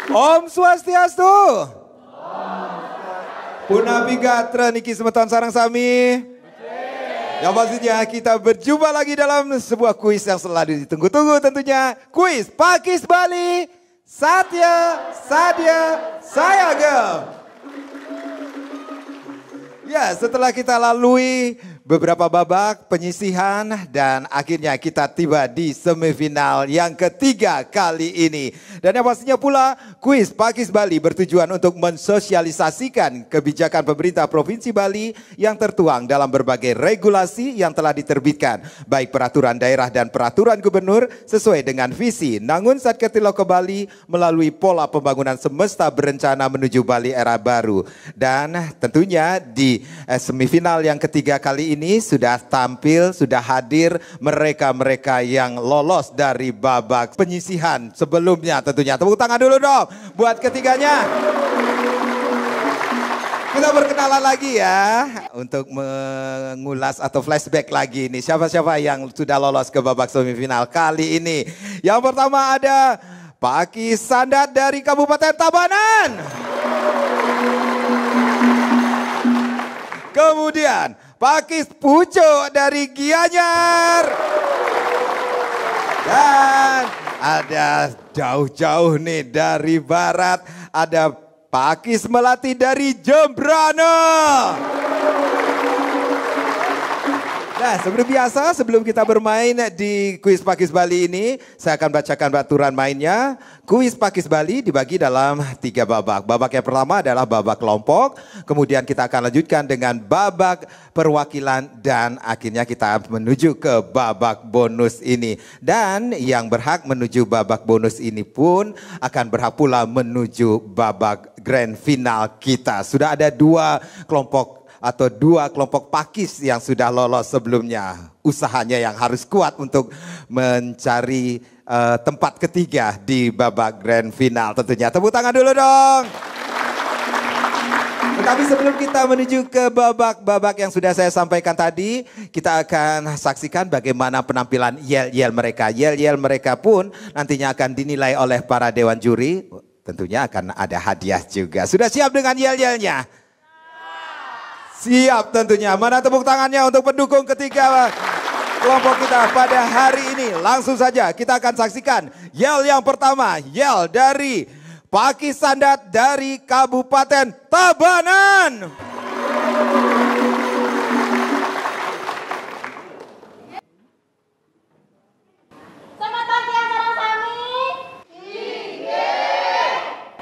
Om Swastiastu. Punabigatra niki semeton sarang sami. Yang pastinya kita berjumpa lagi dalam sebuah kuis yang selalu ditunggu-tunggu tentunya. Kuis Pakis Bali. Satya, Sadya, Sayagam. Ya, setelah kita lalui beberapa babak penyisihan dan akhirnya kita tiba di semifinal yang ketiga kali ini. Dan yang pastinya pula kuis Pakis Bali bertujuan untuk mensosialisasikan kebijakan pemerintah Provinsi Bali yang tertuang dalam berbagai regulasi yang telah diterbitkan. Baik peraturan daerah dan peraturan gubernur sesuai dengan visi Nangun Satketilo Bali melalui pola pembangunan semesta berencana menuju Bali era baru. Dan tentunya di semifinal yang ketiga kali ini sudah tampil, sudah hadir mereka-mereka yang lolos dari babak penyisihan sebelumnya tentunya. Tepuk tangan dulu dong buat ketiganya. Kita berkenalan lagi ya untuk mengulas atau flashback lagi nih siapa-siapa yang sudah lolos ke babak semifinal kali ini. Yang pertama ada Pakis Sandat dari Kabupaten Tabanan. Kemudian Pakis Pucuk dari Gianyar. Dan ada jauh-jauh nih dari barat, ada Pakis Melati dari Jembrana. Nah, seperti biasa sebelum kita bermain di kuis Pakis Bali ini, saya akan bacakan aturan mainnya. Kuis Pakis Bali dibagi dalam 3 babak. Babak yang pertama adalah babak kelompok, kemudian kita akan lanjutkan dengan babak perwakilan dan akhirnya kita menuju ke babak bonus ini. Dan yang berhak menuju babak bonus ini pun akan berhak pula menuju babak grand final kita. Sudah ada 2 kelompok atau 2 kelompok pakis yang sudah lolos sebelumnya. Usahanya yang harus kuat untuk mencari tempat ketiga di babak grand final tentunya. Tepuk tangan dulu dong. Tetapi sebelum kita menuju ke babak-babak yang sudah saya sampaikan tadi, kita akan saksikan bagaimana penampilan yel-yel mereka. Yel-yel mereka pun nantinya akan dinilai oleh para dewan juri. Tentunya akan ada hadiah juga. Sudah siap dengan yel-yelnya? Siap tentunya. Mana tepuk tangannya untuk pendukung ketiga kelompok kita pada hari ini. Langsung saja kita akan saksikan yel yang pertama. Yel dari Pakis Sandat dari Kabupaten Tabanan. Selamat pagi anak kami.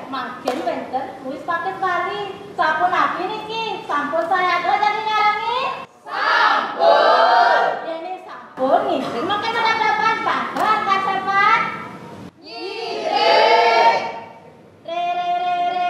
Makin benten kuis Pakis Bali. Sampun api niki. Sampun saya ada jadi nyarangi. Sampun. Ini sampun nih. Makin berhadapan pagar kasepan. Nyirik. Re re re re.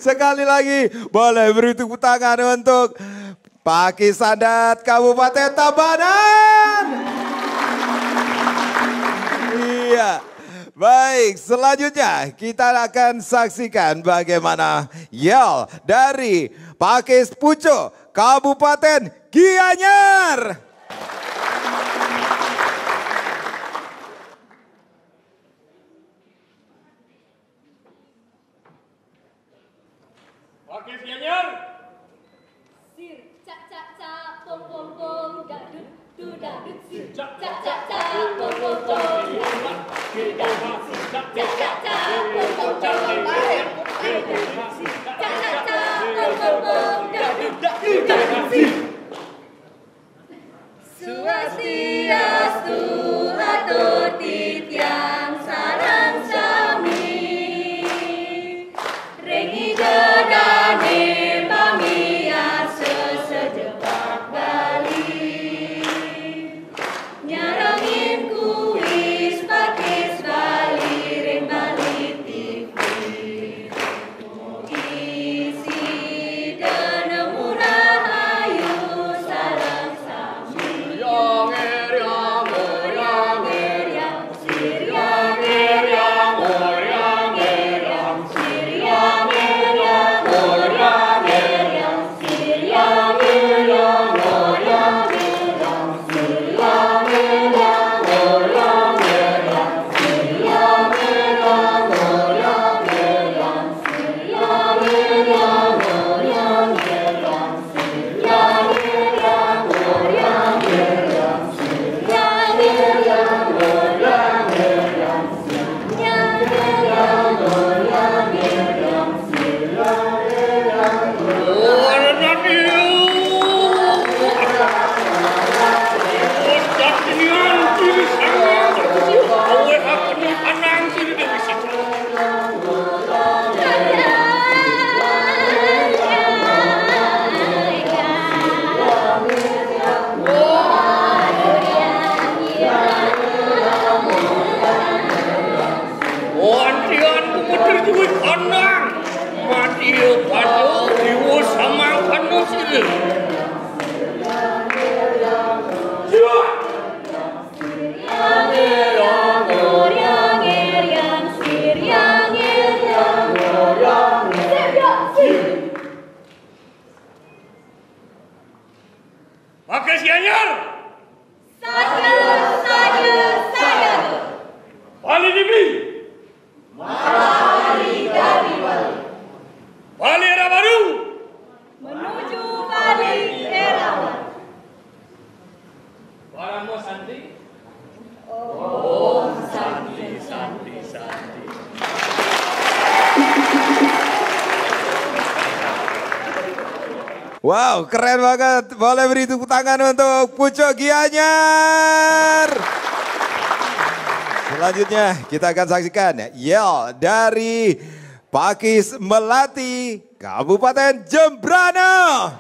Sekali lagi boleh beri tepuk tangan untuk Pakis Adat Kabupaten Tabanan. Iya. Baik, selanjutnya kita akan saksikan bagaimana yel dari Pakis Pucuk Kabupaten Gianyar. Pakis Gianyar. Sir, cak cak cak, pom pom pom, dadut du dadut sir. Cak cak cak, pom pom pom, dadut dadut sir. Cak cak cak, pom pom pom, dadut sir. Cak cak cak, pom pom pom, dadut dadut sir. Swastiastu atau titiang sarang sami, rengi gedane pamiar sesejepak Bali, nyarangin kuis pakis Bali ring Bali TV, isi dana murah ayu sarang sami. Pakis Gianyar. Saya. Bali Dibi. Bali era baru. Menuju Bali era baru. Waramo Santi. Santi. Wow, keren banget. Boleh beri tepuk tangan untuk Pucuk Gianyar. Selanjutnya kita akan saksikan yel dari Pakis Melati Kabupaten Jembrana.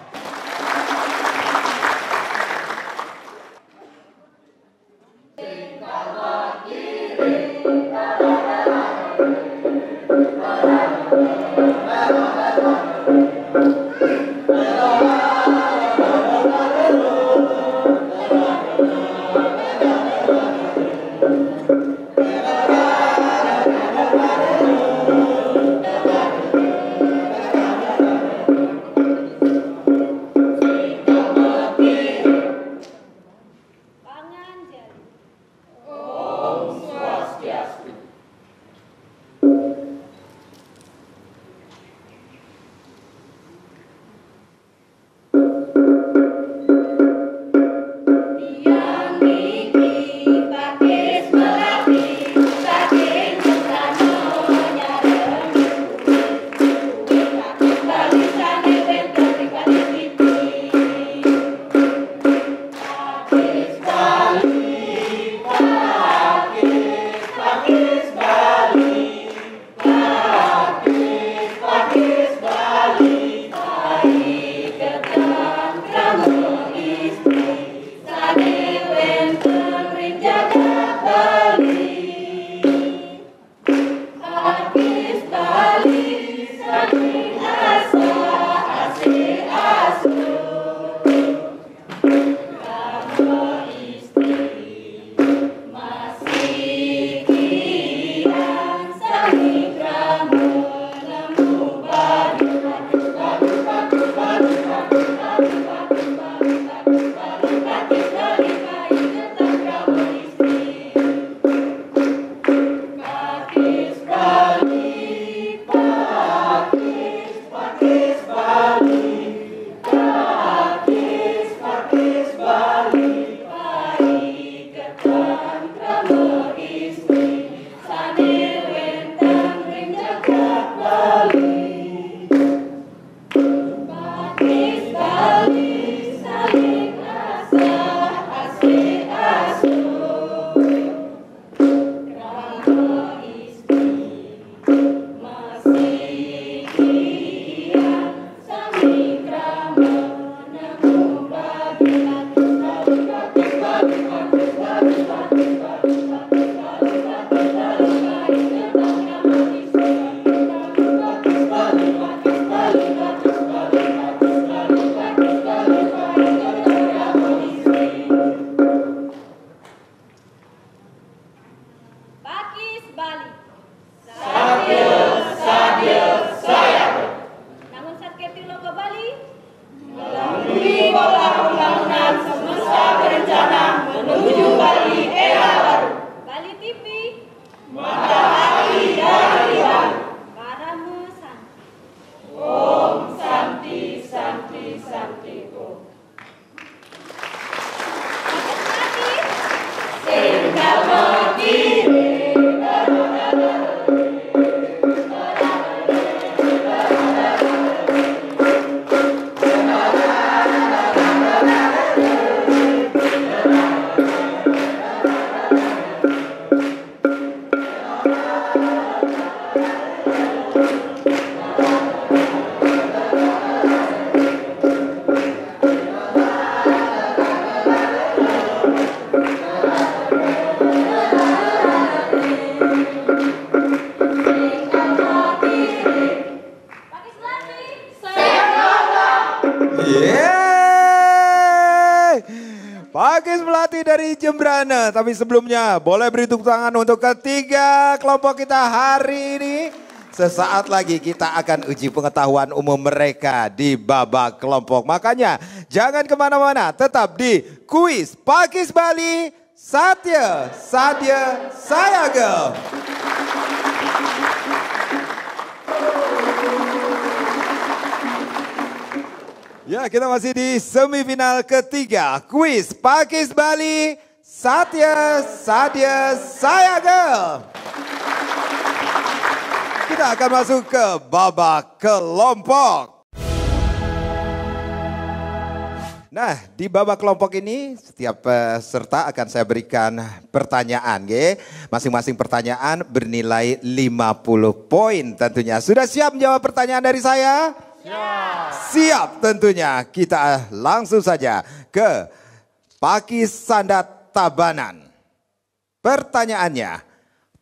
Pakis Melati dari Jembrana. Tapi sebelumnya boleh beri tepuk tangan untuk ketiga kelompok kita hari ini. Sesaat lagi kita akan uji pengetahuan umum mereka di babak kelompok. Makanya jangan kemana-mana, tetap di kuis Pakis Bali Satya Sadya Sayaga. Ya, kita masih di semifinal ketiga kuis Pakis Bali Satya Sadya Sayaga. Kita akan masuk ke babak kelompok. Nah, di babak kelompok ini setiap peserta akan saya berikan pertanyaan. Masing-masing pertanyaan bernilai 50 poin tentunya. Sudah siap menjawab pertanyaan dari saya? Siap tentunya. Kita langsung saja ke Pakis Sandat Tabanan. Pertanyaannya,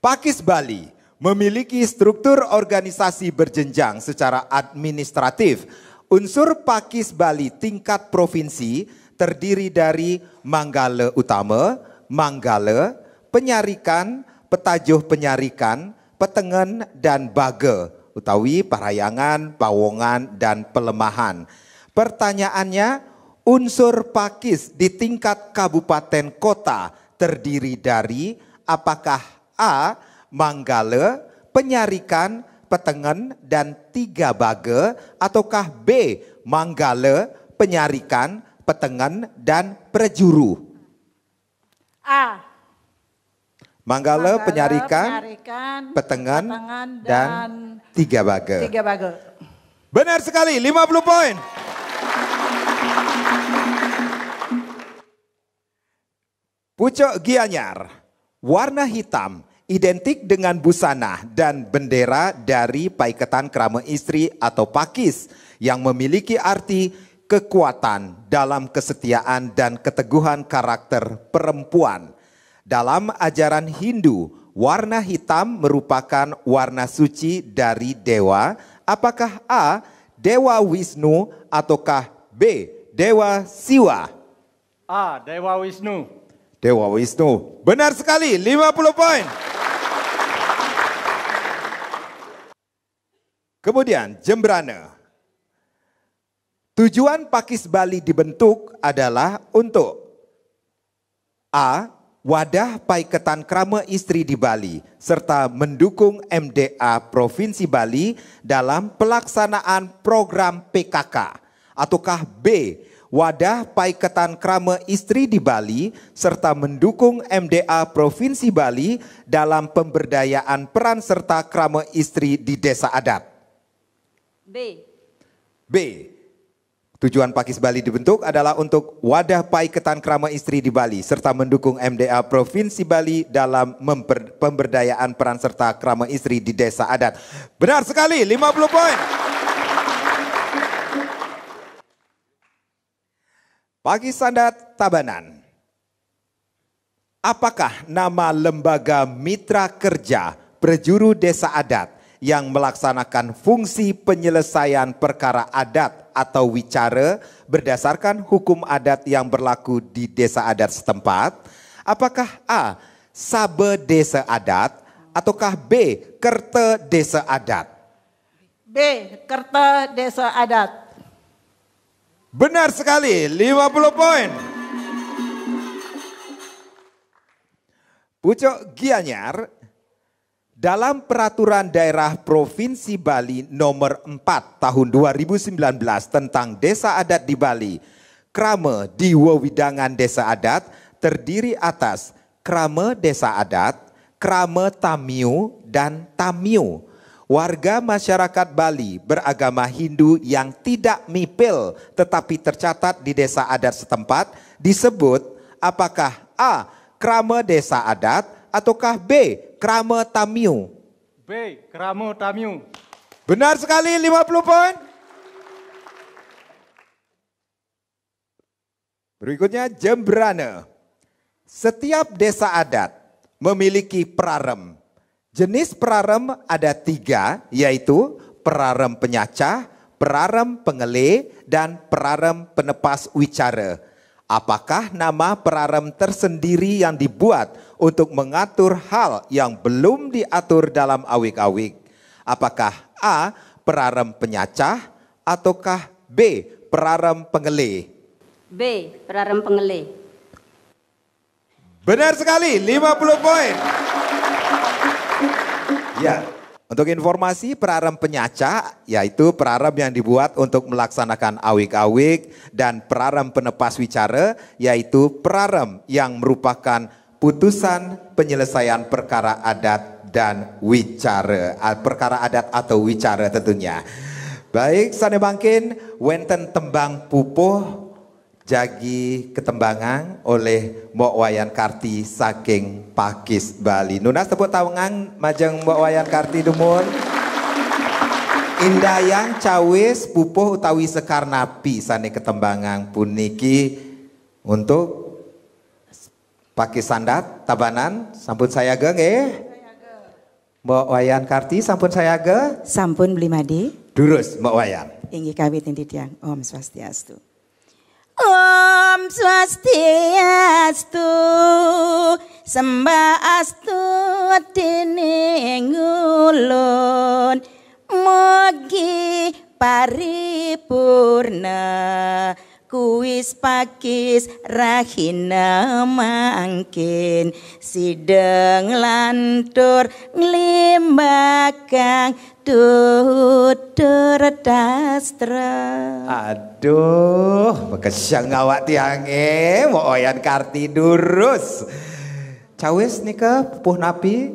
Pakis Bali memiliki struktur organisasi berjenjang secara administratif. Unsur Pakis Bali tingkat provinsi terdiri dari Manggala Utama, Manggala, Penyarikan, Petajuh Penyarikan, Petengen, dan Baga, utawi Parayangan, Pawongan, dan Pelemahan. Pertanyaannya, unsur Pakis di tingkat kabupaten kota terdiri dari apakah A. Manggala, Penyarikan, Petengen, dan 3 Baga, ataukah B. Manggala, Penyarikan, Petengen, dan Prejuru? A. Manggala, Penyarikan, Petengen, dan 3 Baga. 3 Baga. Benar sekali, 50 poin. Pucuk Gianyar, warna hitam, identik dengan busana dan bendera dari Paiketan Krama Istri atau Pakis yang memiliki arti kekuatan dalam kesetiaan dan keteguhan karakter perempuan. Dalam ajaran Hindu, warna hitam merupakan warna suci dari dewa. Apakah A. Dewa Wisnu ataukah B. Dewa Siwa? A. Dewa Wisnu. Dewa Wisnu. Benar sekali, 50 poin. Kemudian Jembrana. Tujuan Pakis Bali dibentuk adalah untuk A. Wadah Paiketan Krama Istri di Bali serta mendukung MDA Provinsi Bali dalam pelaksanaan program PKK. Ataukah B. Wadah Paiketan Krama Istri di Bali serta mendukung MDA Provinsi Bali dalam pemberdayaan peran serta krama istri di desa adat. B. B. Tujuan Pakis Bali dibentuk adalah untuk wadah Paiketan Krama Istri di Bali serta mendukung MDA Provinsi Bali dalam pemberdayaan peran serta krama istri di desa adat. Benar sekali, 50 poin. Pakis Sandat Tabanan. Apakah nama lembaga mitra kerja prejuru desa adat yang melaksanakan fungsi penyelesaian perkara adat atau wicara berdasarkan hukum adat yang berlaku di desa adat setempat? Apakah A. Sabe Desa Adat ataukah B. Kerta Desa Adat? B. Kerta Desa Adat. Benar sekali, 50 poin. Pucuk Gianyar. Dalam Peraturan Daerah Provinsi Bali nomor 4 tahun 2019 tentang desa adat di Bali, krama di wewidangan desa adat terdiri atas krama desa adat, krama tamiu, dan tamiu. Warga masyarakat Bali beragama Hindu yang tidak mipil tetapi tercatat di desa adat setempat disebut apakah A. Krama desa adat ataukah B. Krama tamiu? B. Krama tamiu. Benar sekali, 50 poin. Berikutnya Jembrana. Setiap desa adat memiliki prarem. Jenis prarem ada 3, yaitu prarem penyacah, prarem pengele, dan prarem penepas wicara. Apakah nama prarem tersendiri yang dibuat untuk mengatur hal yang belum diatur dalam awik-awik? Apakah A. Prarem penyacah ataukah B. Prarem pengele? B. Prarem pengele. Benar sekali, 50 poin. Ya, untuk informasi prarem penyacah yaitu prarem yang dibuat untuk melaksanakan awik-awik dan prarem penepas wicara yaitu prarem yang merupakan putusan penyelesaian perkara adat dan wicara, perkara adat atau wicara tentunya. Baik, sane bangkin wenten tembang pupuh jagi ketembangan oleh Mbok Wayan Karti saking Pakis Bali. Nunas tepuk tangan majeng Mbok Wayan Karti dumun. Indayang cawis pupuh utawi sekar napi sane ketembangan puniki untuk Pakis Sandat Tabanan sampun saya nggih. Mbok Wayan Karti sampun saya ge. Sampun Blimadi. Durus Mbok Wayan. Inggih kawit titiang. Om Swastiastu. Om Swastiastu, Sembaastu dening ulun, mugi paripurna, kuis pakis rahina mangkin, sideng lantur nglimbagang tutur dastra. Aduh, bekesyang ngawak tiange, Mbok Wayan Karti durus. Cawis nika pupuh napi?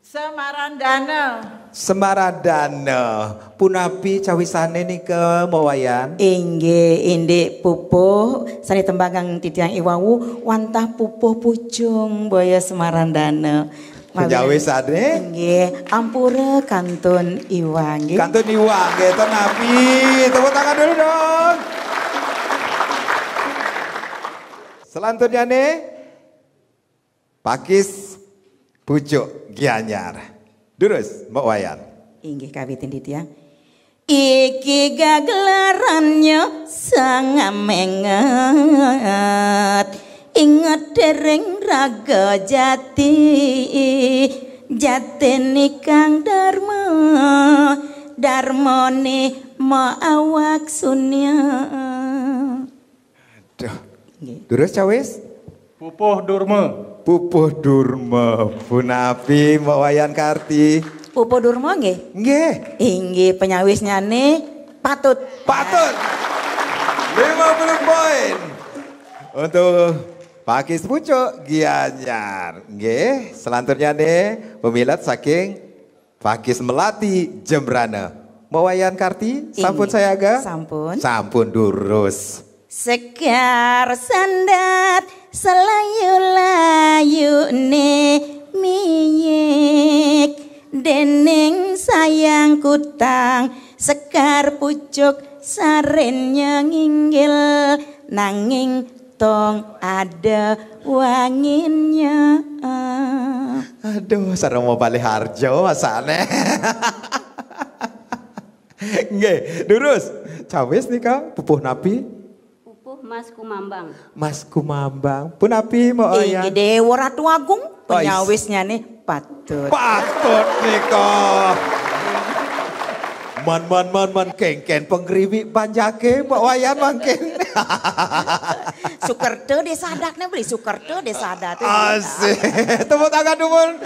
Semarandana. Semaradana. Punapi cawisane nika Mbok Wayan? Inggih indik pupuh sani tembangang titiang iwawu wantah pupuh pucung boya Semarandana. Penjawisane? Nggih, ampura kantun iwang nggih. Kantun iwang nggih to napi. Tepuk tangan dulu dong. Selanjutnya nih Pakis Pucuk Gianyar. Durus Mbok Wayan. Inggih kawitin titiang. Iki gagelarannya sang menget, inget dereng raga jati, jateni Kang Darma, darmone ma awak sunya. Aduh. Terus cawis? Pupuh Durma. Pupuh Durma, Punapi Mbak Wayan Karti. Pupuh Durma nggih? Nggih. Inggih penyawisnya nih patut. Patut. 50 poin. Untuk Pakis Pucuk Gianyar. Nggih, selanjutnya nih pemilat saking Pakis Melati Jembrana. Mbak Wayan Karti, sampun Inggih. saya agak? Sampun. Sampun durus. Sekar sandat selayu-layu ne miyek deneng sayang kutang sekar pucuk sarenya nginggil nanging tong ada wanginnya. Aduh, sareng mau balik harjo masane. Nggih, durus. Cawis nih Kak, pupuh napi. Pupuh Mas Kumambang. Mas Kumambang, punapi mau Inggih ayah. Dewa Ratu Agung penyawisnya nih patut. Patut nih kok. Man, kengken penggeribi banjake Mbak Wayan mangken. Sukerto desadatnya beli Sukerto desadat. Asik. Tepuk tangan dulu.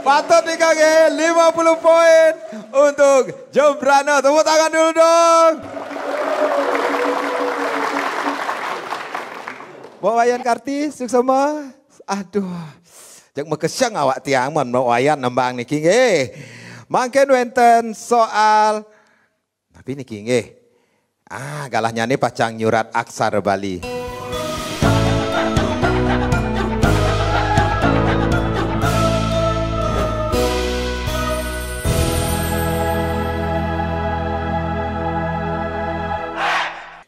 Patut nih kage 50 poin untuk Jembrana. Tepuk tangan dulu dong. Mbak Wayan Karti, suksema. Aduh. Jek mekesyang awak tiang mon Mbak Wayan nembang niki nggih. Mangken wenten soal tapi niki nggih. Galahnya nih pacang nyurat aksara Bali.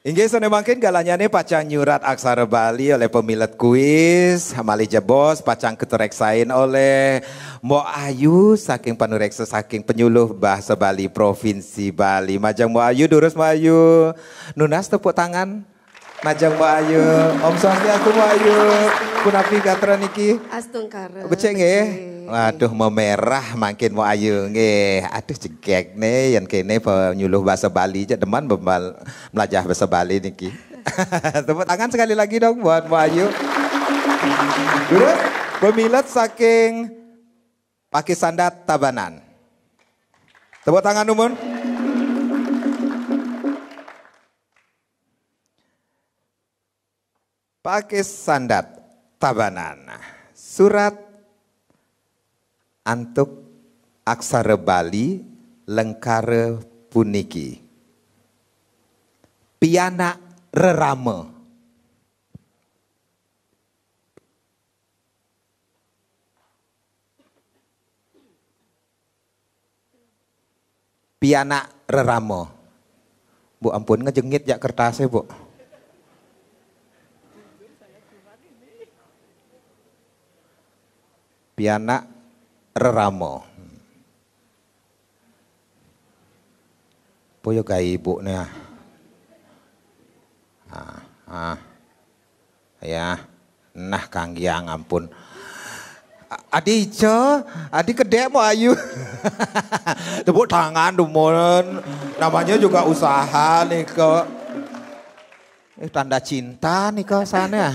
Inggih sone mangkin galanya nih pacang nyurat aksara Bali oleh pemilet kuis Malija Bos pacang ketereksain oleh Mbok Ayu saking panureksa saking penyuluh bahasa Bali Provinsi Bali. Majang Mbok Ayu durus Mbok Ayu. Nunas tepuk tangan. Majang Mbok Ayu. Om Swastiastu Mbok Ayu. Punapi gatra niki. Astungkara. Becek nggih. Waduh memerah makin Mbok Ayu nggih. Aduh cegek nih yang kene penyuluh bahasa Bali aja deman belajar bahasa Bali niki. Tepuk tangan sekali lagi dong buat Mbok Ayu. Durus pemilat saking Pakis Sandat Tabanan. Tepuk tangan umum. Pakis Sandat Tabanan. Surat antuk aksara Bali lengkara puniki. Pianak rerama. Pianak rerama. Bu ampun ngejengit jak kertasnya bu. Pianak rerama. Poyo gai ibu nih. Ya, nah Kang Giang ampun. Adi Ica, Adi kedek mau Ayu. Tepuk tangan dumun. Namanya juga usaha nih kok. Tanda cinta nih kok sana.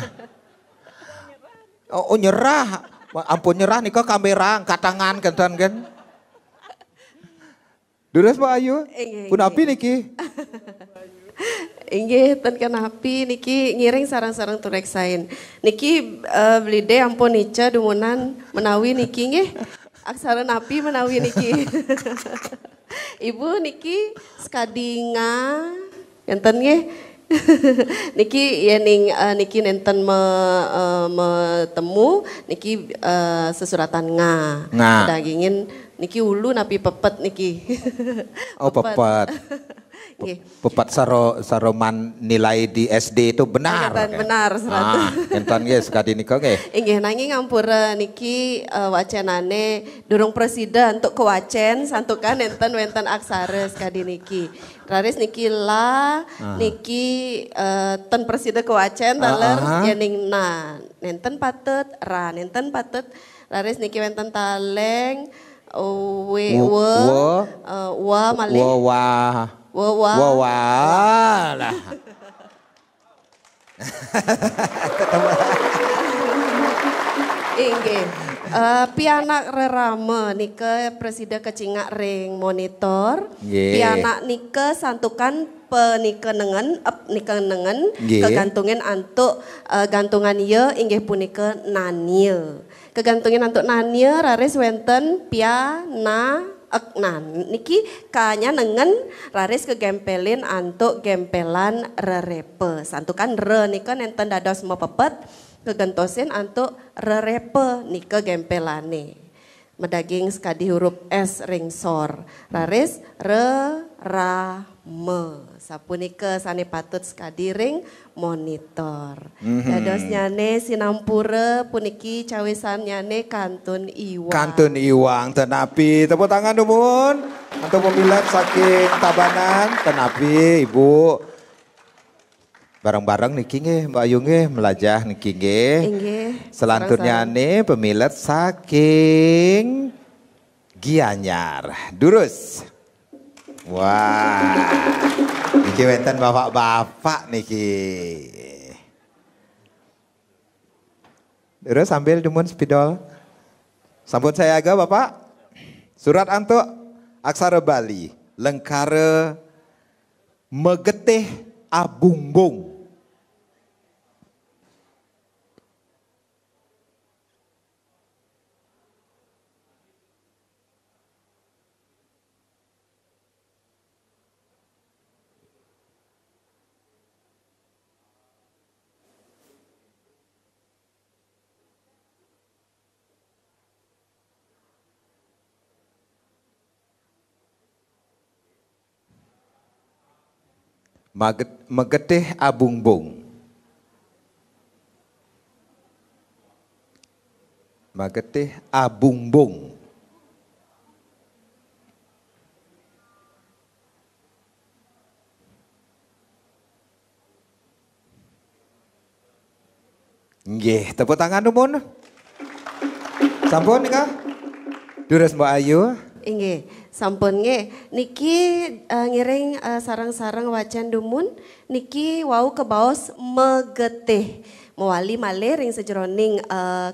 Oh nyerah. Ampun nyerah nih kok kamera angkat tangan kan. Durus Mbak Ayu. Pun api niki. Inggih ten kenapi niki ngiring sarang-sarang tureksain. Niki beli deh ampun nica dumunan menawi niki nggih. Aksara napi menawi niki. Ibu niki skadinga enten nggih. Niki ya ning niki nenten temu niki sesuratan nga. Dagingin niki ulu napi pepet niki. Oh pepet. Nggih. Pepat saroman nilai di SD itu benar. Benar 100. Enten nggih sekadi nika nggih. Inggih nanging ngampura niki wacanane durung presiden untuk kewacen santukan enten wenten aksara sekadi niki. Raris niki niki ten presiden kewacen taler yening na nenten patut nenten patut raris niki wenten taleng wa malih wa lah. Inggih. Pianak rerame nika presida kecingak ring monitor. Pianak nika santukan penika nengen kegantungen antuk gantungan ye inggih punika nanie. Kegantungan antuk nanie raris wenten piana niki kanya nengen raris kegempelin antuk gempelan rerepe. Santukan re nika nenten dados mepepet kegentosin antuk rerepe nika gempelane. Medaging sekadi huruf S ring sor. Raris me. Sapunika sane patut sekadi ring monitor. Dados nyane sinampura puniki cawisan nyane kantun iwang. Kantun iwang tenapi tepuk tangan numun untuk pemilat saking Tabanan tenapi Ibu. Bareng-bareng niki nggih Mbak Ayu nggih melajah niki nggih. Selanjutnya nih pemilat saking Gianyar. Durus. Wah. Niki wenten bapak-bapak niki. Durus sambil dumun spidol. Sampun saya aga Bapak. Surat antuk aksara Bali lengkara megetih abungbung. Megetih abungbung. Megetih abungbung. Nggih, tepuk tangan numun. Sampun nika? Durus Mbak Ayu. Inggih, sampun nggih. Niki ngiring sarang-sarang wacan dumun niki wau kebaos megetih. Mewali malih ring sejroning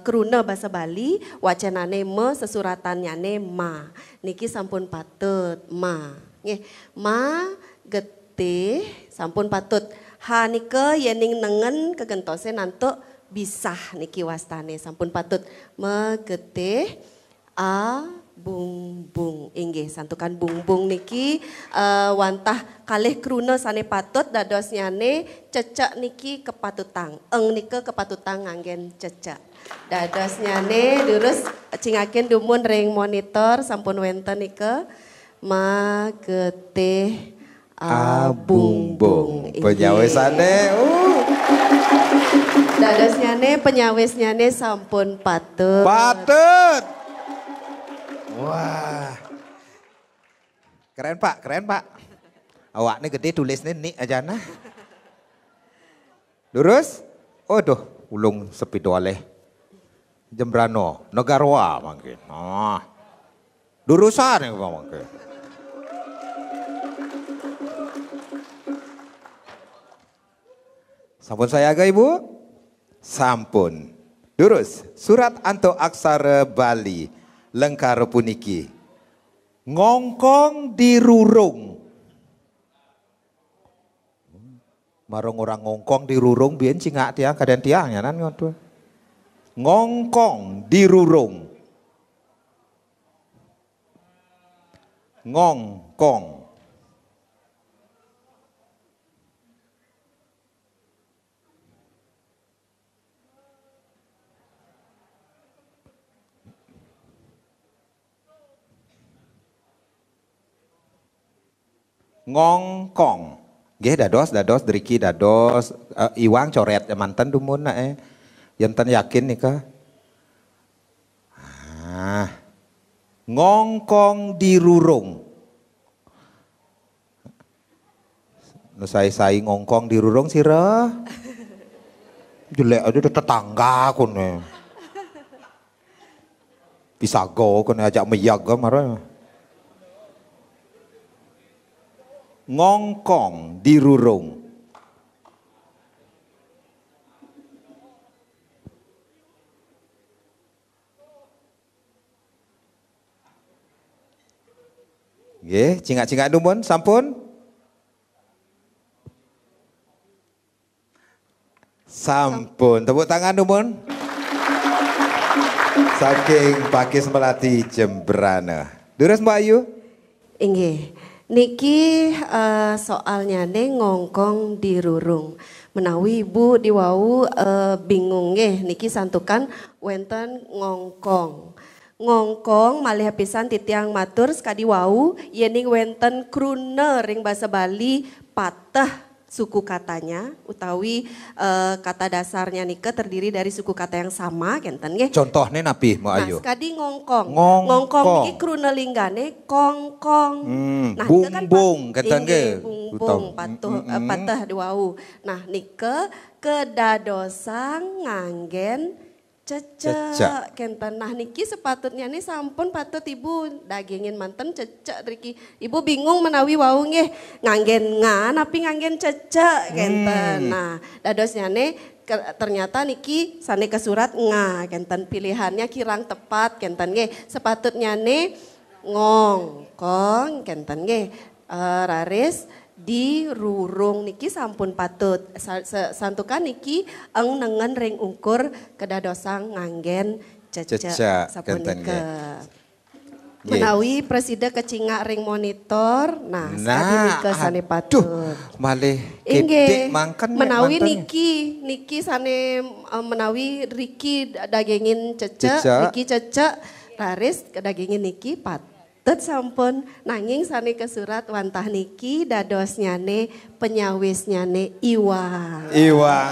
keruna basa Bali wacanane me sesuratannyane ma. Niki sampun patut ma. Nggih, ma getih sampun patut. Ha nika yening nengen kegentose nantuk bisah niki wastane sampun patut megetih bungbung inggih santukan bungbung niki wantah kalih kruna sane patut dados nyane cecek niki kepatutang nika kepatutang nganggen cecek dados nyane durus cingaken dumun ring monitor sampun wenten nika magetih abungbung penyawisane dados nyane penyawisnyane sampun patut wah, keren Pak. Awak ini gede tulisnya nih aja nah. Lurus, aduh, ulung sepidoleh. Jembrano, Negarwa mungkin. Lurusan yang mungkin. Sampun saya aga Ibu? Sampun. Lurus, surat antuk aksara Bali. Lengkara puniki ngongkong dirurung marang orang ngongkong dirurung biyen cingak tiang kaden tiang ya nan ngono ngongkong dirurung ngongkong ngongkong. Nggih dados driki dados iwang coret manten dumunna Yanten yakin nih kah? Ngongkong di rurung. Nu sai ngongkong di rurung sirah. Jelek aja udah tetangga kun. Pisago kun ajak meyaga marah. Ngongkong di rurung. Nggih, cingak-cingak dumun sampun? Sampun, tepuk tangan dumun. Saking Pakis Melati Jembrana. Deres Mbak Ayu? Inggih. Niki soalnya ngongkong di rurung. Menawi ibu diwau bingung nggih niki santukan wenten ngongkong. Ngongkong malih pisan titiang matur sekadi wau yening wenten krune ring basa Bali patah suku katanya utawi kata dasarnya nika terdiri dari suku kata yang sama kenten nggih. Contohnya napi Mbak Ayu. Nah, sekadi ngongkong. Ngongkong. Ngongkong niki krune linggane kongkong. Nah, bumbung kenten nggih. Bumbung patah diwau. Nah, nika kedadosan nganggen cecek kenten. Nah niki sepatutnya nih sampun patut ibu dagingin manten cecek riki. Ibu bingung menawi wau nggih nganggen ngan tapi nganggen cecek kenten. Nah dadosnya nih ternyata niki sane ke surat nga kenten pilihannya kirang tepat kenten nggih. Sepatutnya nih ngongkong kenten nggih. Raris di rurung niki sampun patut santukan niki nengen ring ungkur kedadosang nganggen cecek sapunika menawi presida kecingak ring monitor nah sekali nika sane patut malih gede mangken menawi niki sane menawi Riki dagingin cecek niki cecek raris dagingin niki patut sampun nanging sane ke surat wantah niki dadosnya penyawisnya iwang. Iwang.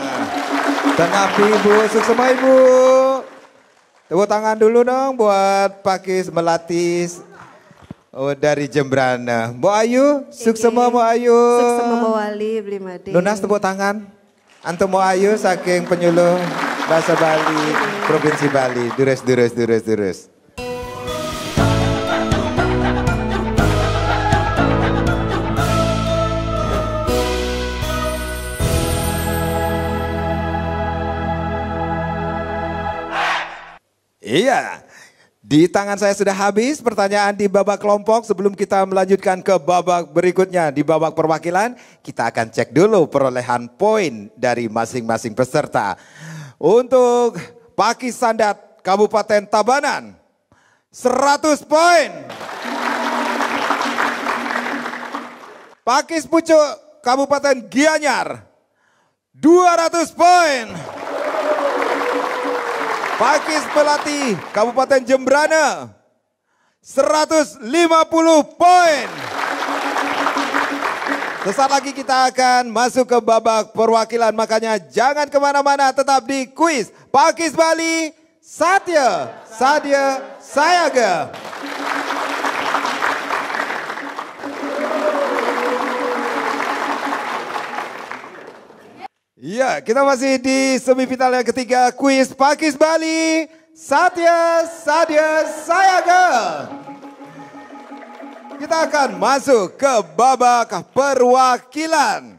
Tenapi ibu, sukses sama ibu. Tepuk tangan dulu dong buat Pakis Melati dari Jembrana. Mbak Ayu, sukses sama Mbak Ayu. Sukses sama Mbak Wali beli made. Lunas tepuk tangan. Antum Mbak Ayu saking penyuluh bahasa Bali Provinsi Bali. Durus. Iya, di tangan saya sudah habis pertanyaan di babak kelompok. Sebelum kita melanjutkan ke babak berikutnya di babak perwakilan, kita akan cek dulu perolehan poin dari masing-masing peserta. Untuk Pakis Sandat Kabupaten Tabanan, 100 poin. Pakis Pucuk Kabupaten Gianyar, 200 poin. Pakis Melati Kabupaten Jembrana 150 poin. Sesaat lagi kita akan masuk ke babak perwakilan, makanya jangan kemana-mana, tetap di kuis Pakis Bali Satya Sayaga. Iya, kita masih di semifinal yang ketiga kuis Pakis Bali Satya Sayaga. Kita akan masuk ke babak perwakilan.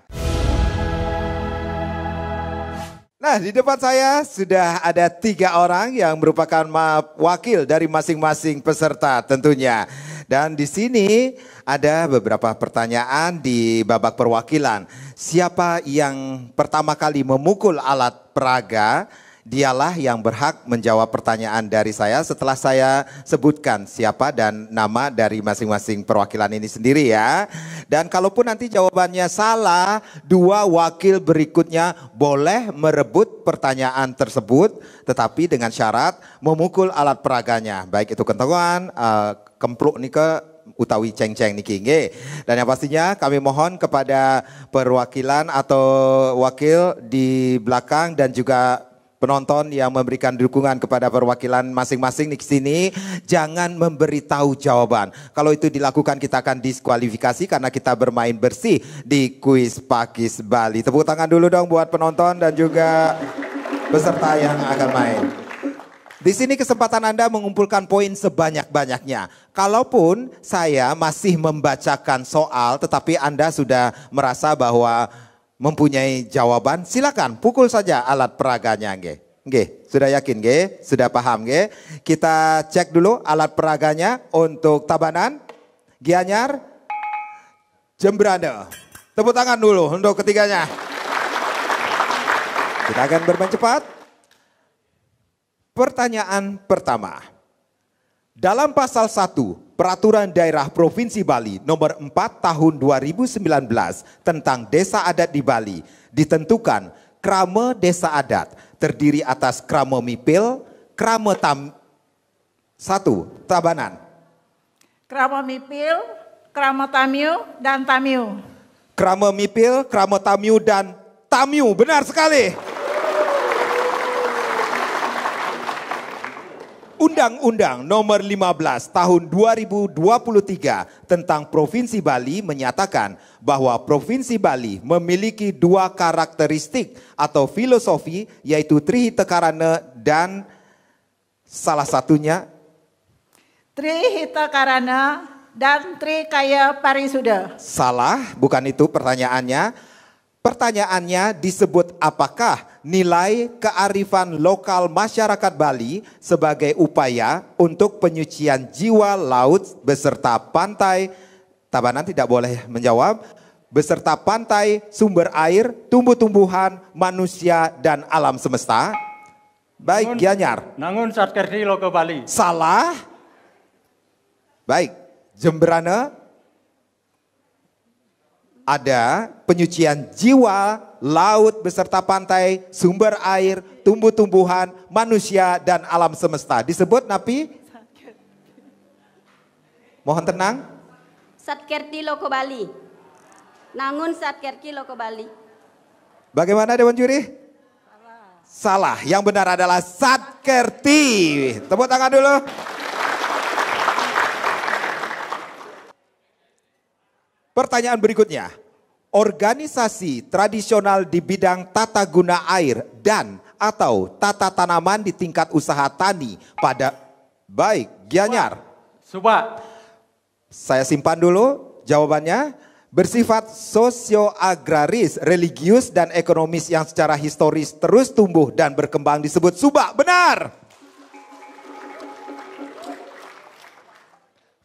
Nah, di depan saya sudah ada 3 orang yang merupakan wakil dari masing-masing peserta tentunya. Dan di sini ada beberapa pertanyaan di babak perwakilan. Siapa yang pertama kali memukul alat peraga, dialah yang berhak menjawab pertanyaan dari saya setelah saya sebutkan siapa dan nama dari masing-masing perwakilan ini sendiri ya. Dan kalaupun nanti jawabannya salah, 2 wakil berikutnya boleh merebut pertanyaan tersebut, tetapi dengan syarat memukul alat peraganya. Baik itu kentongan, kempluk nih ke utawi ceng-ceng niki nggih. Dan yang pastinya kami mohon kepada perwakilan atau wakil di belakang dan juga penonton yang memberikan dukungan kepada perwakilan masing-masing di sini, jangan memberitahu jawaban. Kalau itu dilakukan kita akan diskualifikasi karena kita bermain bersih di kuis Pakis Bali. Tepuk tangan dulu dong buat penonton dan juga peserta yang akan main. Di sini kesempatan Anda mengumpulkan poin sebanyak-banyaknya. Kalaupun saya masih membacakan soal tetapi Anda sudah merasa bahwa mempunyai jawaban, silakan pukul saja alat peraganya nggih. Nggih, sudah yakin nggih? Sudah paham nggih? Kita cek dulu alat peraganya untuk Tabanan, Gianyar, Jembrana. Tepuk tangan dulu untuk ketiganya. Kita akan bermain cepat. Pertanyaan pertama. Dalam pasal 1 Peraturan Daerah Provinsi Bali nomor 4 tahun 2019 tentang desa adat di Bali ditentukan krama desa adat terdiri atas krama mipil, krama Tabanan. Krama mipil, krama tamiu, dan tamiu. Krama mipil, krama tamiu, dan tamiu. Benar sekali. Undang-Undang nomor 15 tahun 2023 tentang Provinsi Bali menyatakan bahwa Provinsi Bali memiliki dua karakteristik atau filosofi yaitu Trihita Karana dan salah satunya Trihita Karana dan Trikaya Parisuda. Salah, bukan itu pertanyaannya. Pertanyaannya disebut apakah nilai kearifan lokal masyarakat Bali sebagai upaya untuk penyucian jiwa laut beserta pantai, Tabanan tidak boleh menjawab, beserta pantai, sumber air, tumbuh-tumbuhan, manusia dan alam semesta. Baik, Gianyar. Nangun Satkerti Loko Bali. Salah. Baik, Jembrana. Ada penyucian jiwa, laut beserta pantai, sumber air, tumbuh-tumbuhan, manusia, dan alam semesta. Disebut Napi? Mohon tenang. Satkerti Loko Bali. Nangun Satkerti Loko Bali. Bagaimana Dewan Juri? Salah. Yang benar adalah Satkerti. Tepuk tangan dulu. Pertanyaan berikutnya. Organisasi tradisional di bidang tata guna air dan atau tata tanaman di tingkat usaha tani pada baik Gianyar. Subak. Saya simpan dulu jawabannya. Bersifat sosio-agraris, religius dan ekonomis yang secara historis terus tumbuh dan berkembang disebut subak. Benar.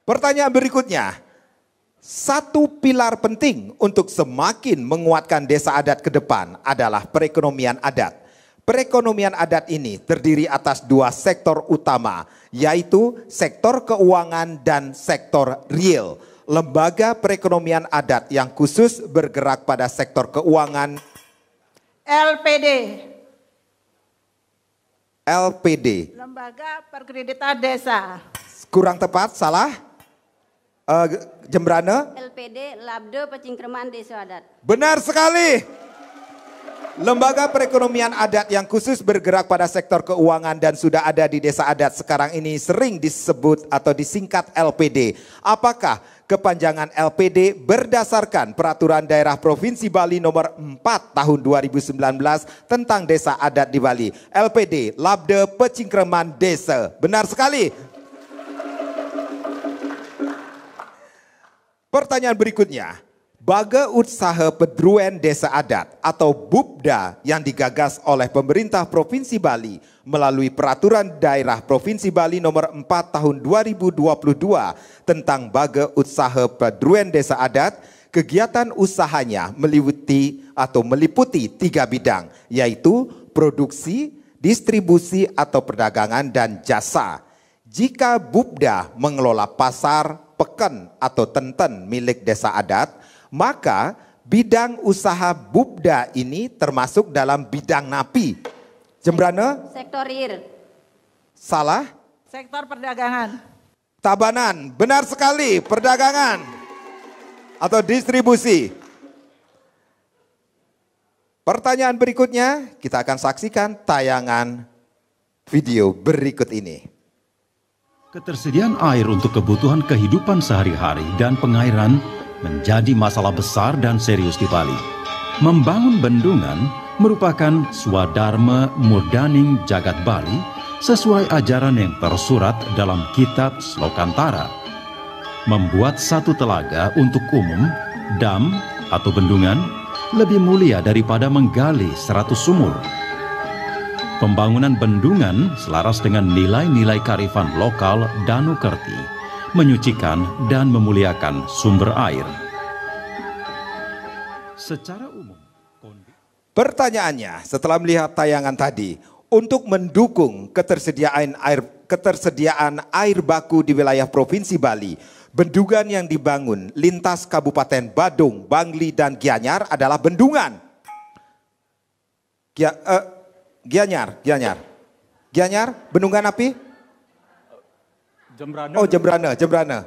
Pertanyaan berikutnya. Satu pilar penting untuk semakin menguatkan desa adat ke depan adalah perekonomian adat. Perekonomian adat ini terdiri atas dua sektor utama, yaitu sektor keuangan dan sektor real. Lembaga perekonomian adat yang khusus bergerak pada sektor keuangan LPD. LPD. Lembaga Perkreditan Desa. Kurang tepat, salah. Jembrana. LPD Labde Pecingkraman Desa Adat. Benar sekali. Lembaga perekonomian adat yang khusus bergerak pada sektor keuangan dan sudah ada di desa adat sekarang ini sering disebut atau disingkat LPD. Apakah kepanjangan LPD berdasarkan Peraturan Daerah Provinsi Bali nomor 4 tahun 2019 tentang desa adat di Bali? LPD Labde Pecingkraman Desa. Benar sekali. Pertanyaan berikutnya, baga usaha pedruan desa adat atau BUPDA yang digagas oleh pemerintah Provinsi Bali melalui Peraturan Daerah Provinsi Bali nomor 4 tahun 2022 tentang baga usaha pedruan desa adat, kegiatan usahanya meliputi 3 bidang, yaitu produksi, distribusi atau perdagangan dan jasa. Jika BUPDA mengelola pasar, peken atau tenten milik desa adat, maka bidang usaha BUPDA ini termasuk dalam bidang napi. Jembrana? Sektor real. Salah. Sektor perdagangan. Tabanan, benar sekali, perdagangan atau distribusi. Pertanyaan berikutnya, kita akan saksikan tayangan video berikut ini. Ketersediaan air untuk kebutuhan kehidupan sehari-hari dan pengairan menjadi masalah besar dan serius di Bali. Membangun bendungan merupakan swadharma murdaning jagat Bali sesuai ajaran yang tersurat dalam kitab Slokantara. Membuat satu telaga untuk umum, dam atau bendungan, lebih mulia daripada menggali 100 sumur. Pembangunan bendungan selaras dengan nilai-nilai kearifan lokal Danu Kerti, menyucikan dan memuliakan sumber air. Secara umum, pertanyaannya setelah melihat tayangan tadi, untuk mendukung ketersediaan air baku di wilayah Provinsi Bali, bendungan yang dibangun lintas Kabupaten Badung, Bangli, dan Gianyar adalah bendungan. Gianyar, bendungan api? Jembrana. Oh, Jembrana.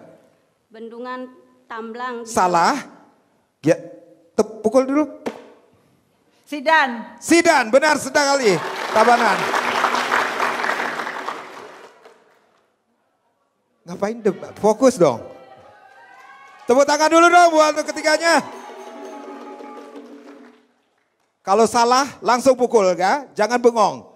Bendungan Tamblang. Salah. Pukul dulu. Sidan, benar sekali. Tabanan. Ngapain fokus dong. Tepuk tangan dulu dong buat ketiganya. Kalau salah langsung pukul ya, jangan bengong.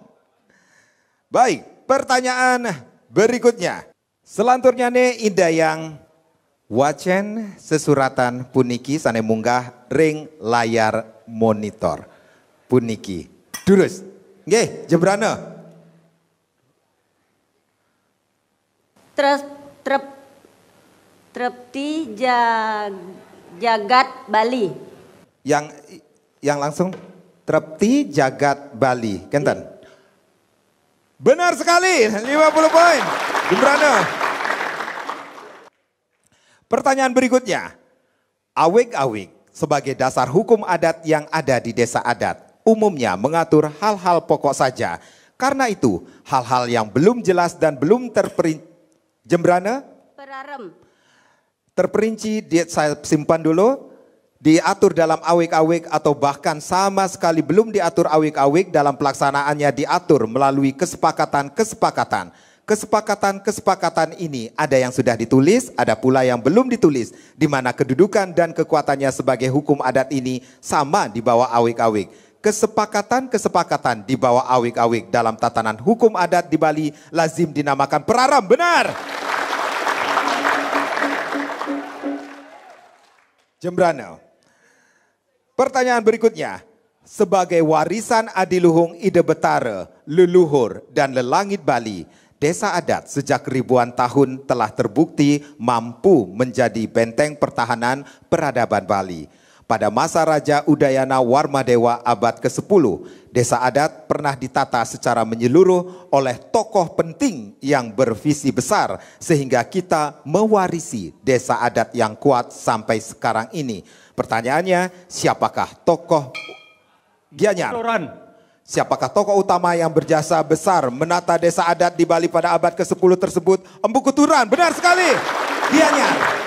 Baik, pertanyaan berikutnya. Selanturnya nih Indayang wacen sesuratan puniki sane munggah ring layar monitor. Puniki. Durus. Nggih, Jembrana. Trepti Jagat Bali. Yang langsung Trepti Jagat Bali. Kenten. Benar sekali, 50 poin. Jembrana. Pertanyaan berikutnya. Awik-awik sebagai dasar hukum adat yang ada di desa adat umumnya mengatur hal-hal pokok saja. Karena itu, hal-hal yang belum jelas dan belum Jembrana? Terperinci, saya simpan dulu. Diatur dalam awik-awik atau bahkan sama sekali belum diatur awik-awik dalam pelaksanaannya diatur melalui kesepakatan. Kesepakatan ini ada yang sudah ditulis, ada pula yang belum ditulis, di mana kedudukan dan kekuatannya sebagai hukum adat ini sama di bawah awik-awik. Kesepakatan di bawah awik-awik dalam tatanan hukum adat di Bali lazim dinamakan peraram, benar. Jembrana. Pertanyaan berikutnya. Sebagai warisan adiluhung ide betara, leluhur dan lelangit Bali, desa adat sejak ribuan tahun telah terbukti mampu menjadi benteng pertahanan peradaban Bali. Pada masa Raja Udayana Warmadewa abad ke-10, desa adat pernah ditata secara menyeluruh oleh tokoh penting yang bervisi besar sehingga kita mewarisi desa adat yang kuat sampai sekarang ini. Pertanyaannya, siapakah tokoh Gianyar? Siapakah tokoh utama yang berjasa besar menata desa adat di Bali pada abad ke-10 tersebut? Empu Kuturan, benar sekali. Gianyar.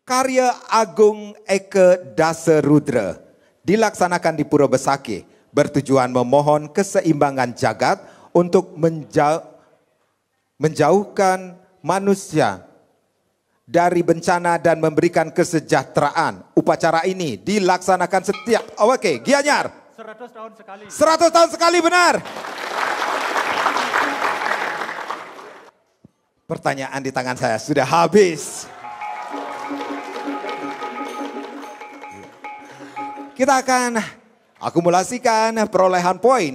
Karya Agung Eke Daserudra dilaksanakan di Pura Besakih bertujuan memohon keseimbangan jagat untuk menjauhkan manusia dari bencana dan memberikan kesejahteraan. Upacara ini dilaksanakan setiap Gianyar. 100 tahun sekali. 100 tahun sekali, benar. Pertanyaan di tangan saya sudah habis. Kita akan akumulasikan perolehan poin.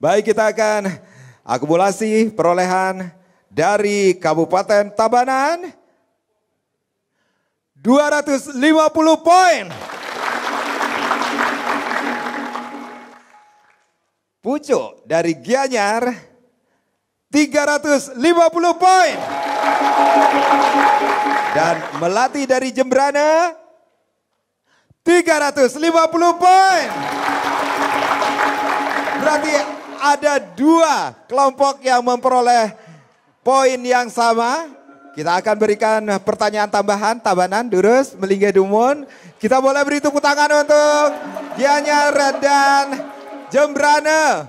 Baik, kita akan akumulasi perolehan dari Kabupaten Tabanan. 250 poin. Pucuk dari Gianyar 350 poin. Dan Melati dari Jembrana 350 poin. Berarti ada 2 kelompok yang memperoleh poin yang sama. Kita akan berikan pertanyaan tambahan, tabanan, durus, melingga dumun. Kita boleh beri tepuk tangan untuk Gianyar dan Jembrana.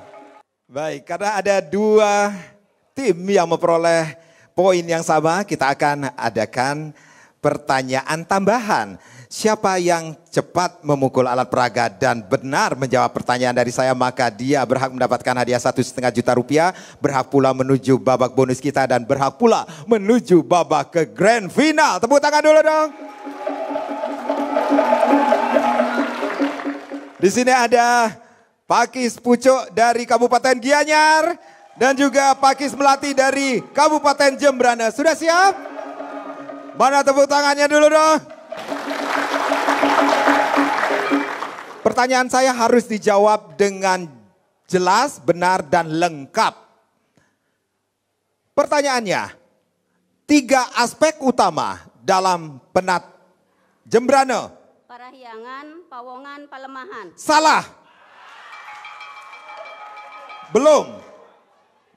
Baik, karena ada 2 tim yang memperoleh poin yang sama, kita akan adakan pertanyaan tambahan. Siapa yang cepat memukul alat peraga dan benar menjawab pertanyaan dari saya, maka dia berhak mendapatkan hadiah 1,5 juta rupiah, berhak pula menuju babak bonus kita dan berhak pula menuju babak ke grand final. Tepuk tangan dulu dong. Di sini ada Pakis Pucuk dari Kabupaten Gianyar dan juga Pakis Melati dari Kabupaten Jembrana. Sudah siap? Mana tepuk tangannya dulu dong? Pertanyaan saya harus dijawab dengan jelas, benar, dan lengkap. Pertanyaannya, 3 aspek utama dalam penat Jembrana. Parahyangan, pawongan, palemahan. Salah. Belum.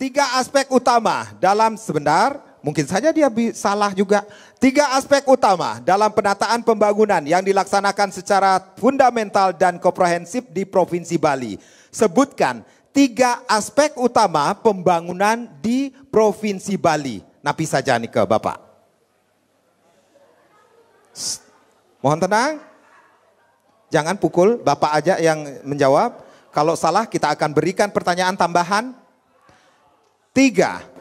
3 aspek utama dalam sebentar. Mungkin saja dia salah juga. 3 aspek utama dalam penataan pembangunan yang dilaksanakan secara fundamental dan komprehensif di Provinsi Bali. Sebutkan 3 aspek utama pembangunan di Provinsi Bali. Napi saja nih ke Bapak. Mohon tenang. Jangan pukul, Bapak aja yang menjawab. Kalau salah kita akan berikan pertanyaan tambahan. 3.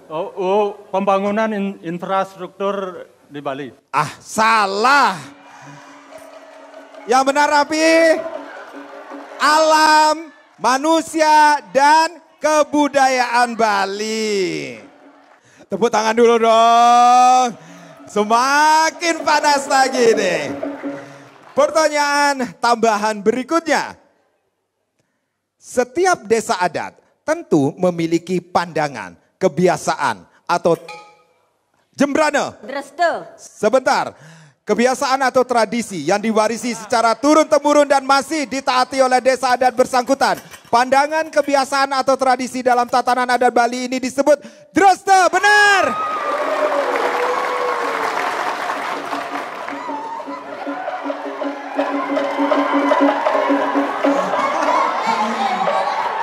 Pembangunan infrastruktur di Bali. Salah. Yang benar Rapi, alam, manusia, dan kebudayaan Bali. Tepuk tangan dulu dong. Semakin panas lagi nih. Pertanyaan tambahan berikutnya. Setiap desa adat tentu memiliki pandangan, kebiasaan, atau Jembrana. Dreste. Sebentar. Kebiasaan atau tradisi yang diwarisi secara turun-temurun dan masih ditaati oleh desa adat bersangkutan. Pandangan, kebiasaan atau tradisi dalam tatanan adat Bali ini disebut Dreste. Benar.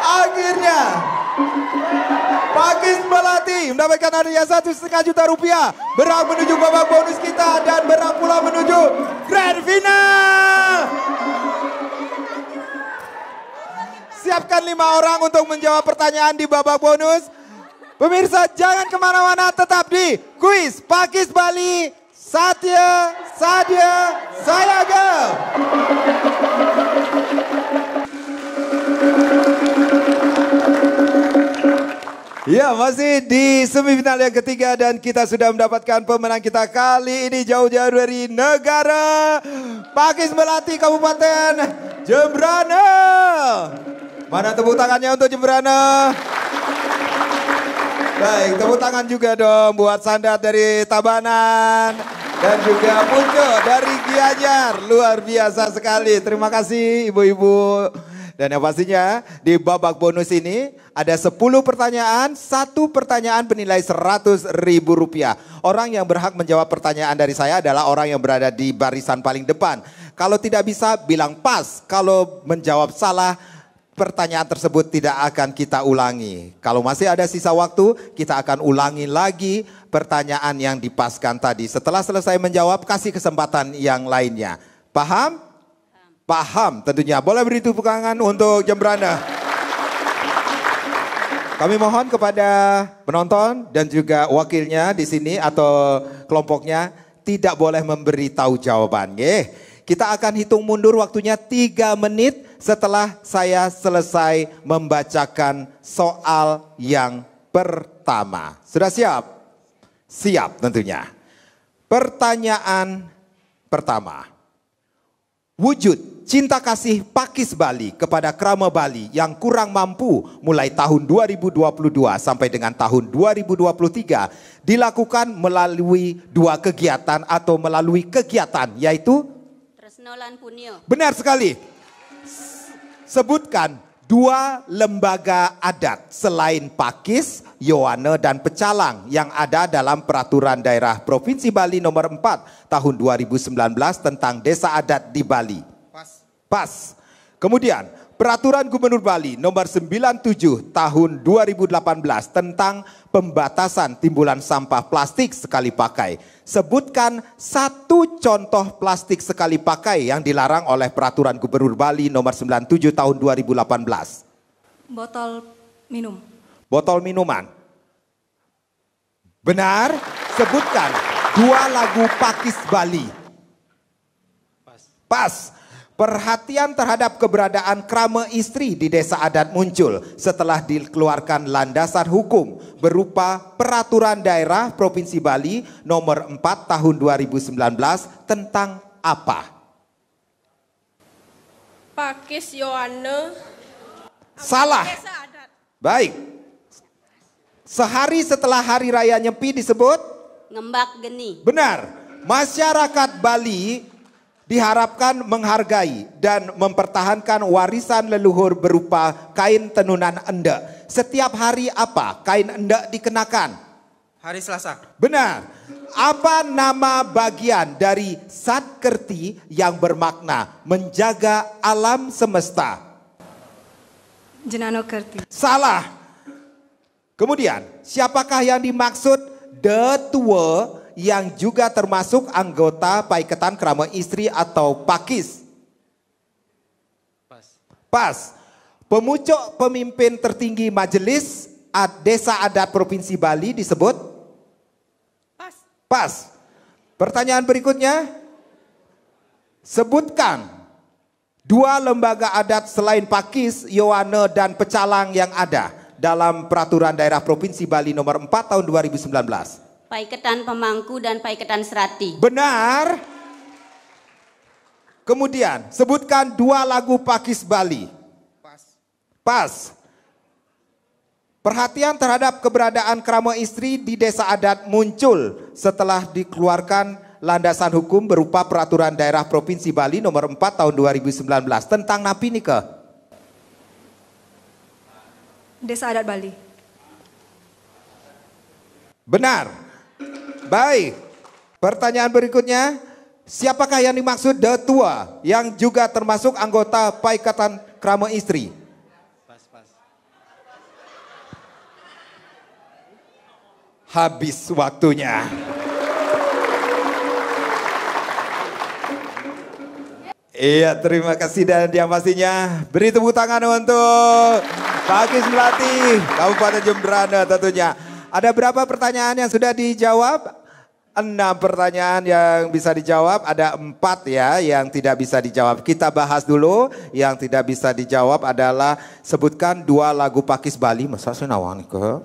Akhirnya Pakis Melati mendapatkan hadiah 1,5 juta rupiah, berhak menuju babak bonus kita dan berhak pula menuju grand final. Siapkan 5 orang untuk menjawab pertanyaan di babak bonus. Pemirsa jangan kemana-mana, tetap di kuis Pakis Bali. Satya, Sadia, Sayaga. Ya, masih di semifinal yang ketiga dan kita sudah mendapatkan pemenang kita kali ini jauh-jauh dari negara Pakis Melati Kabupaten Jembrana. Mana tepuk tangannya untuk Jembrana? Baik, tepuk tangan juga dong buat Sandat dari Tabanan dan juga Pucuk dari Gianyar. Luar biasa sekali. Terima kasih ibu-ibu. Dan yang pastinya di babak bonus ini ada 10 pertanyaan, 1 pertanyaan bernilai Rp100.000. Orang yang berhak menjawab pertanyaan dari saya adalah orang yang berada di barisan paling depan. Kalau tidak bisa bilang pas, kalau menjawab salah pertanyaan tersebut tidak akan kita ulangi. Kalau masih ada sisa waktu kita akan ulangi lagi pertanyaan yang dipaskan tadi. Setelah selesai menjawab kasih kesempatan yang lainnya. Paham? Paham tentunya. Boleh beri tepuk tangan untuk Jembrana. Kami mohon kepada penonton dan juga wakilnya di sini atau kelompoknya tidak boleh memberi tahu jawaban. Kita akan hitung mundur waktunya 3 menit setelah saya selesai membacakan soal yang pertama. Sudah siap? Siap tentunya. Pertanyaan pertama. Wujud cinta kasih Pakis Bali kepada Krama Bali yang kurang mampu mulai tahun 2022 sampai dengan tahun 2023 dilakukan melalui 2 kegiatan atau melalui kegiatan yaitu Tresno lan Punio. Benar sekali. Sebutkan 2 lembaga adat selain Pakis, Yoane, dan Pecalang yang ada dalam Peraturan Daerah Provinsi Bali nomor 4 tahun 2019 tentang desa adat di Bali? Pas. Kemudian Peraturan Gubernur Bali nomor 97 tahun 2018 tentang pembatasan timbulan sampah plastik sekali pakai. Sebutkan 1 contoh plastik sekali pakai yang dilarang oleh Peraturan Gubernur Bali nomor 97 tahun 2018. Botol minum. Botol minuman. Benar. Sebutkan 2 lagu Pakis Bali. Pas. Perhatian terhadap keberadaan krama istri di desa adat muncul setelah dikeluarkan landasan hukum berupa Peraturan Daerah Provinsi Bali nomor 4 tahun 2019 tentang apa? Pakis Yoane. Salah. Baik. Sehari setelah Hari Raya Nyepi disebut? Ngembak geni. Benar. Masyarakat Bali diharapkan menghargai dan mempertahankan warisan leluhur berupa kain tenunan endek. Setiap hari apa kain endek dikenakan? Hari Selasa. Benar. Apa nama bagian dari Satkerti yang bermakna menjaga alam semesta? Jenano Kerti. Salah. Kemudian, siapakah yang dimaksud Detua yang juga termasuk anggota Paiketan Krama Istri atau Pakis? Pas. Pemucuk pemimpin tertinggi Majelis Desa Adat Provinsi Bali disebut? Pas. Pertanyaan berikutnya. Sebutkan 2 lembaga adat selain Pakis, Yoane, dan Pecalang yang ada dalam Peraturan Daerah Provinsi Bali nomor 4 tahun 2019. Paiketan Pemangku dan Paiketan Serati. Benar. Kemudian sebutkan 2 lagu Pakis Bali. Pas. Perhatian terhadap keberadaan krama istri di desa adat muncul setelah dikeluarkan landasan hukum berupa Peraturan Daerah Provinsi Bali nomor 4 tahun 2019 tentang napi nikah. Desa adat Bali. Benar. Baik, pertanyaan berikutnya, siapakah yang dimaksud Detua yang juga termasuk anggota Paiketan Krama Istri? Habis waktunya. Iya, terima kasih dan yang pastinya beri tepuk tangan untuk Pakis Melati, Kabupaten Jembrana tentunya. Ada berapa pertanyaan yang sudah dijawab? 6 pertanyaan yang bisa dijawab, ada 4 ya yang tidak bisa dijawab. Kita bahas dulu, yang tidak bisa dijawab adalah sebutkan 2 lagu Pakis Bali. Masa senawan ke?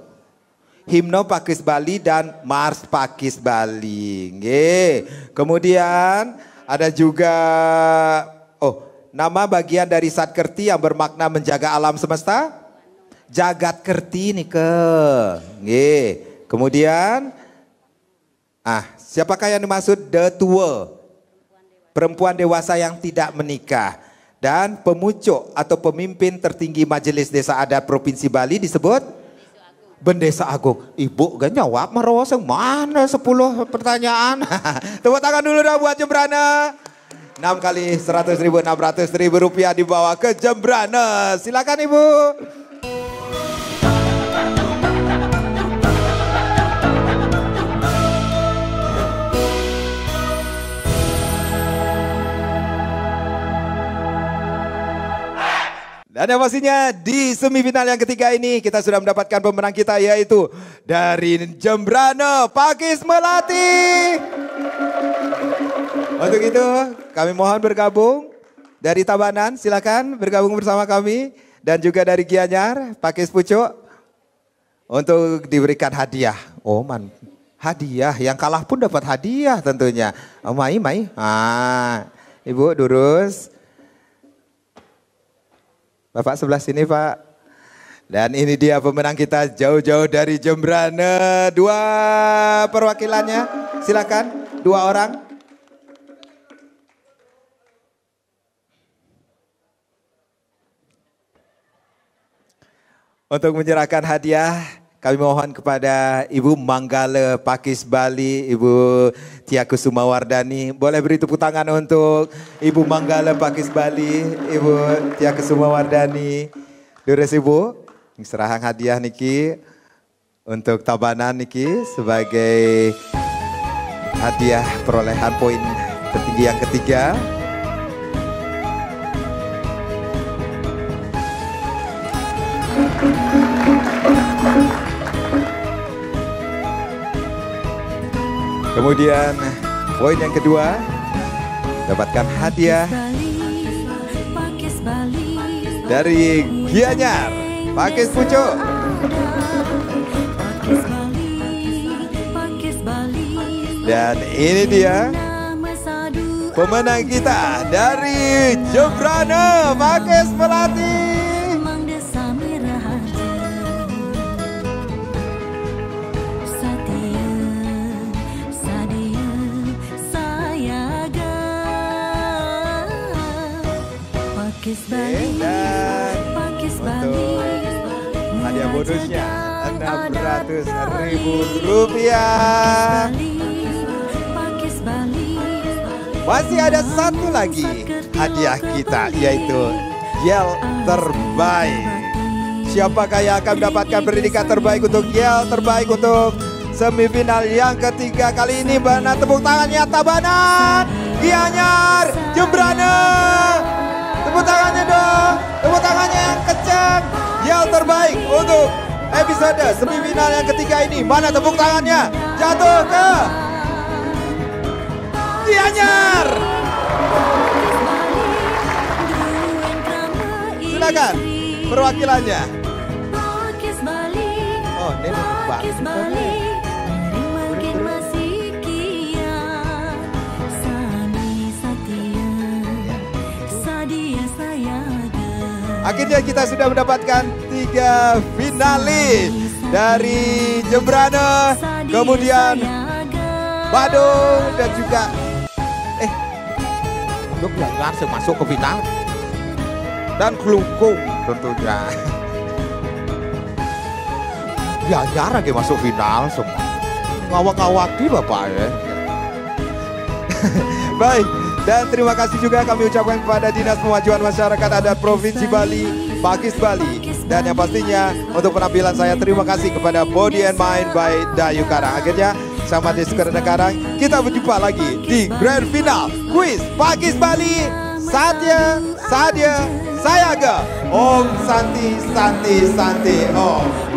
Himno Pakis Bali dan Mars Pakis Bali. Nge. Kemudian ada juga nama bagian dari Satkerti yang bermakna menjaga alam semesta. Jagat Kerti nih ke. Nge. Kemudian siapakah yang dimaksud Detua? Perempuan dewasa yang tidak menikah. Dan pemucuk atau pemimpin tertinggi Majelis Desa Adat Provinsi Bali disebut Bendesa Agung. Ibu gak jawab meros yang mana 10 pertanyaan. Tepuk tangan dulu dah buat Jembrana. 6 kali 100.000, 600.000 rupiah dibawa ke Jembrana. Silakan Ibu. Dan yang pastinya di semifinal yang ketiga ini kita sudah mendapatkan pemenang kita yaitu dari Jembrana, Pakis Melati. Untuk itu kami mohon bergabung dari Tabanan, silakan bergabung bersama kami. Dan juga dari Gianyar, Pakis Pucuk untuk diberikan hadiah. Hadiah yang kalah pun dapat hadiah tentunya. Mai. Ibu Durus. Bapak sebelah sini Pak. Dan ini dia pemenang kita jauh-jauh dari Jembrana. 2 perwakilannya, silakan 2 orang. Untuk menyerahkan hadiah, kami mohon kepada Ibu Manggala Pakis Bali, Ibu Tia Kusuma Wardani. Boleh beri tepuk tangan untuk Ibu Manggala Pakis Bali, Ibu Tia Kusuma Wardani. Dures Ibu, serahan hadiah niki untuk tabanan niki sebagai hadiah perolehan poin tertinggi yang ketiga. Kemudian poin yang kedua dapatkan hadiah dari Gianyar Pakis Pucuk. Dan ini dia pemenang kita dari Jembrana Pakis Melati. Dan untuk hadiah bonusnya Rp600.000. Masih ada satu lagi hadiah kita, yaitu gel terbaik. Siapakah yang akan mendapatkan predikat terbaik untuk gel terbaik untuk semifinal yang ketiga kali ini? Mana tepuk tangannya Tabanan, Gianyar, Jembrana. Tepuk tangannya dong, tepuk tangannya yang kencang. Gel terbaik untuk episode semifinal yang ketiga ini. Mana tepuk tangannya? Jatuh ke Gianyar. Silakan perwakilannya. Oh, ini akhirnya kita sudah mendapatkan 3 finalis dari Jembrana, kemudian Badung dan juga langsung masuk ke final dan Kelungkung tentunya. Gianyar lagi masuk final semua. Ngawak-ngawak di Bapak ya. Baik. Dan terima kasih juga kami ucapkan kepada Dinas Pemajuan Masyarakat Adat Provinsi Bali, Pakis Bali. Dan yang pastinya untuk penampilan saya terima kasih kepada Body and Mind by Dayu Karang. Akhirnya sama di Sekarang Karang kita berjumpa lagi di Grand Final Kuis Pakis Bali. Satya, Sayaga, Om Santi, Santi, Santi, Om.